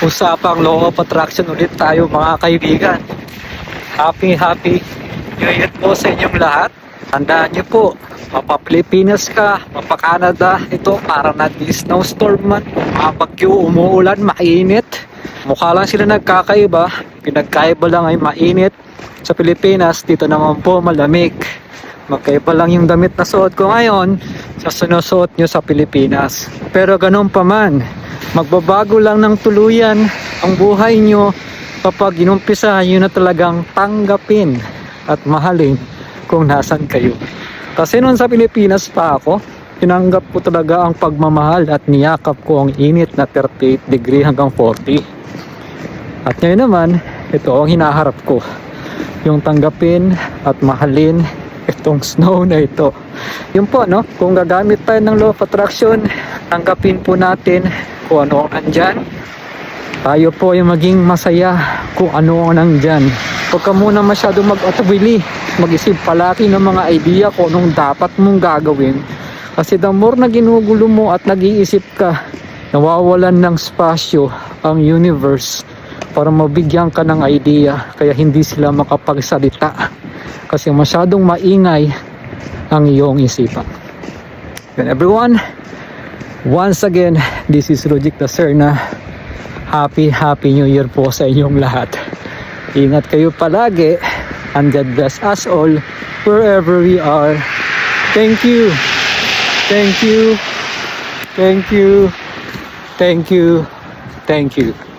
usapang law of attraction ulit tayo mga kaibigan. Happy New Year po sa inyong lahat. Tandaan nyo po, mapa-Pilipinas ka, mapa-Canada, ito parang nag-snowstorm man, mapagyo, umuulan, mainit. Mukha lang sila nagkakaiba, pinagkaiba lang ay mainit. Sa Pilipinas, dito naman po malamig. Magkaiba lang yung damit na suot ko ngayon sa sinusuot nyo sa Pilipinas. Pero ganun pa man, magbabago lang ng tuluyan ang buhay nyo kapag inumpisahan nyo na talagang tanggapin at mahalin kung nasan kayo. Kasi noon sa Pilipinas pa ako, tinanggap ko talaga ang pagmamahal at niyakap ko ang init na 38 degree hanggang 40. At ngayon naman, ito ang hinaharap ko. Yung tanggapin at mahalin itong snow na ito. Yun po, no? Kung gagamit tayo ng law of attraction, tanggapin po natin kung ano ang nandyan. Tayo po yung maging masaya kung ano ang nandyan. Huwag ka muna masyadong mag-atubili. Mag-isip palagi ng mga idea kung anong dapat mong gagawin. Kasi the more na ginugulo mo at nag-iisip ka, nawawalan ng spasyo ang universe para mabigyan ka ng idea. Kaya hindi sila makapagsalita. Kasi masyadong maingay ang iyong isipan. And everyone, once again, this is Rogic the Serna. Happy New Year po sa inyong lahat. Ingat kayo palagi and God bless us all wherever we are. Thank you. Thank you. Thank you. Thank you. Thank you.